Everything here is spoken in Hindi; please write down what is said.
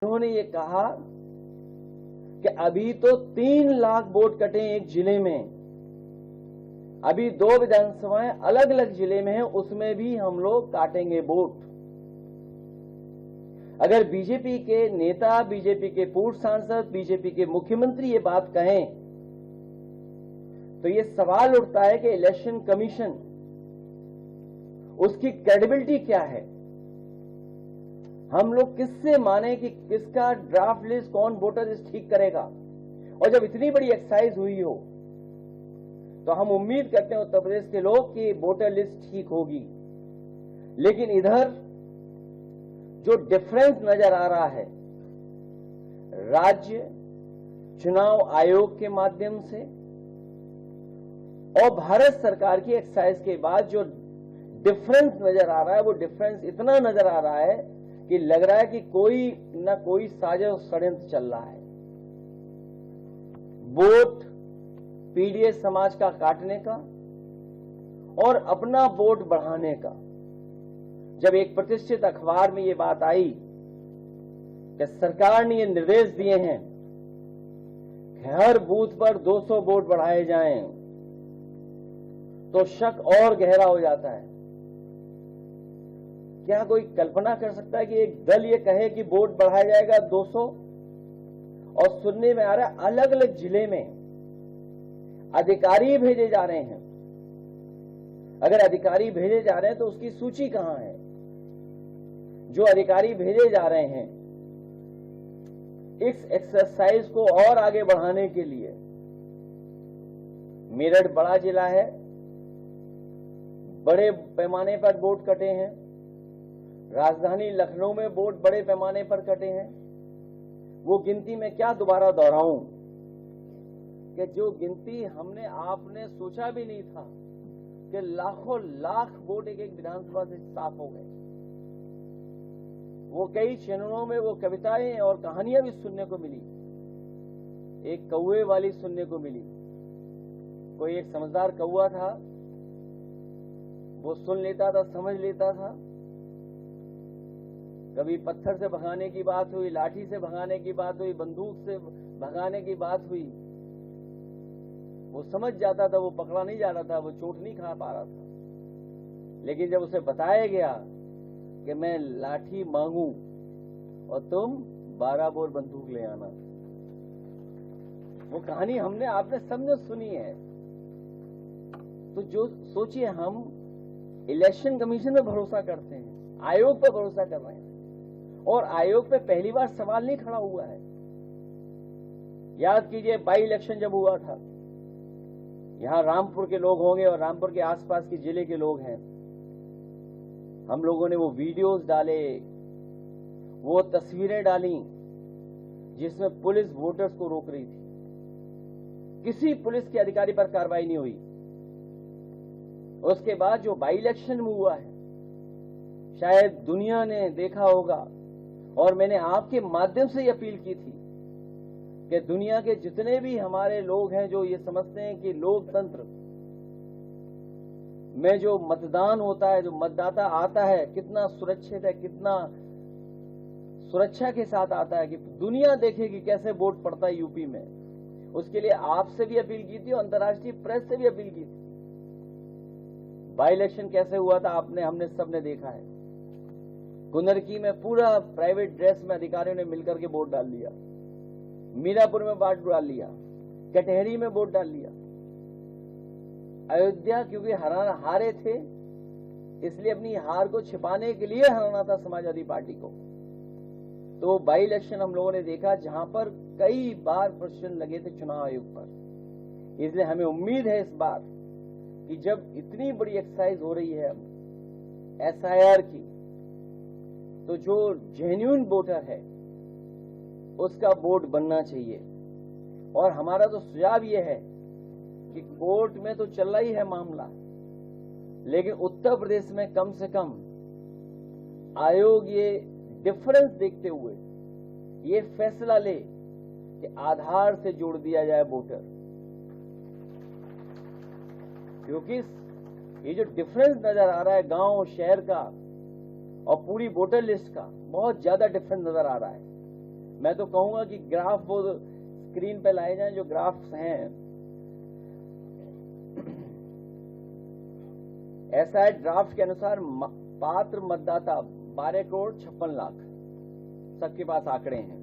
उन्होंने ये कहा कि अभी तो 3 लाख वोट कटे एक जिले में, अभी 2 विधानसभाएं अलग अलग जिले में हैं, उसमें भी हम लोग काटेंगे वोट। अगर बीजेपी के नेता, बीजेपी के पूर्व सांसद, बीजेपी के मुख्यमंत्री ये बात कहें तो ये सवाल उठता है कि इलेक्शन कमीशन, उसकी क्रेडिबिलिटी क्या है? हम लोग किससे माने कि किसका ड्राफ्ट लिस्ट कौन वोटर लिस्ट ठीक करेगा? और जब इतनी बड़ी एक्सरसाइज हुई हो तो हम उम्मीद करते हैं उत्तर प्रदेश के लोग कि वोटर लिस्ट ठीक होगी। लेकिन इधर जो डिफरेंस नजर आ रहा है राज्य चुनाव आयोग के माध्यम से और भारत सरकार की एक्सरसाइज के बाद जो डिफरेंस नजर आ रहा है, वो डिफरेंस इतना नजर आ रहा है कि लग रहा है कि कोई ना कोई साजिश षड्यंत्र चल रहा है। वोट पीडीएस समाज का काटने का और अपना वोट बढ़ाने का। जब एक प्रतिष्ठित अखबार में ये बात आई कि सरकार ने ये निर्देश दिए हैं कि हर बूथ पर 200 वोट बढ़ाए जाएं, तो शक और गहरा हो जाता है। क्या कोई कल्पना कर सकता है कि एक दल ये कहे कि वोट बढ़ाया जाएगा 200, और सुनने में आ रहा है अलग अलग जिले में अधिकारी भेजे जा रहे हैं। अगर अधिकारी भेजे जा रहे हैं तो उसकी सूची कहां है? जो अधिकारी भेजे जा रहे हैं इस एक्सरसाइज को और आगे बढ़ाने के लिए, मेरठ बड़ा जिला है, बड़े पैमाने पर वोट कटे हैं, राजधानी लखनऊ में वोट बड़े पैमाने पर कटे हैं। वो गिनती में क्या दोबारा दोहराऊं कि जो गिनती हमने आपने सोचा भी नहीं था कि लाखों लाख वोट एक एक विधानसभा से साफ हो गए। वो कई चैनलों में वो कविताएं और कहानियां भी सुनने को मिली, एक कौवे वाली सुनने को मिली। कोई एक समझदार कौवा था, वो सुन लेता था, समझ लेता था। कभी पत्थर से भगाने की बात हुई, लाठी से भगाने की बात हुई, बंदूक से भगाने की बात हुई, वो समझ जाता था, वो पकड़ा नहीं जा रहा था, वो चोट नहीं खा पा रहा था। लेकिन जब उसे बताया गया कि मैं लाठी मांगू और तुम 12 बोर बंदूक ले आना, वो कहानी हमने आपने सबने सुनी है। तो जो सोचिए, हम इलेक्शन कमीशन में भरोसा करते हैं, आयोग पर भरोसा कर रहे हैं, और आयोग पे पहली बार सवाल नहीं खड़ा हुआ है। याद कीजिए, बाई इलेक्शन जब हुआ था, यहां रामपुर के लोग होंगे और रामपुर के आसपास के जिले के लोग हैं, हम लोगों ने वो वीडियोस डाले, वो तस्वीरें डाली जिसमें पुलिस वोटर्स को रोक रही थी। किसी पुलिस के अधिकारी पर कार्रवाई नहीं हुई। उसके बाद जो बाई इलेक्शन में हुआ है, शायद दुनिया ने देखा होगा, और मैंने आपके माध्यम से ये अपील की थी कि दुनिया के जितने भी हमारे लोग हैं जो ये समझते हैं कि लोकतंत्र में जो मतदान होता है, जो मतदाता आता है, कितना सुरक्षित है, कितना सुरक्षा के साथ आता है, कि दुनिया देखेगी कैसे वोट पड़ता है यूपी में। उसके लिए आपसे भी अपील की थी और अंतर्राष्ट्रीय प्रेस से भी अपील की थी। बाई इलेक्शन कैसे हुआ था आपने, हमने सबने देखा है। कुनरकी में पूरा प्राइवेट ड्रेस में अधिकारियों ने मिलकर के वोट डाल लिया, मीरापुर में वोट डाल लिया, कटहरी में वोट डाल लिया। अयोध्या क्योंकि हारे थे, इसलिए अपनी हार को छिपाने के लिए हराना था समाजवादी पार्टी को। तो बाई इलेक्शन हम लोगों ने देखा जहां पर कई बार प्रश्न लगे थे चुनाव आयोग पर। इसलिए हमें उम्मीद है इस बार कि जब इतनी बड़ी एक्सरसाइज हो रही है एसआईआर की, तो जो जेन्युइन वोटर है उसका वोट बनना चाहिए। और हमारा तो सुझाव ये है कि कोर्ट में तो चल रहा ही है मामला, लेकिन उत्तर प्रदेश में कम से कम आयोग ये डिफरेंस देखते हुए ये फैसला ले कि आधार से जोड़ दिया जाए वोटर। क्योंकि ये जो डिफरेंस नजर आ रहा है गांव और शहर का और पूरी वोटर लिस्ट का, बहुत ज्यादा डिफरेंस नजर आ रहा है। मैं तो कहूंगा कि ग्राफ वो स्क्रीन पे लाए जाएं जो ग्राफ्स हैं। एसआई ड्राफ्ट के अनुसार पात्र मतदाता 12 करोड़ 56 लाख सबके पास आंकड़े हैं।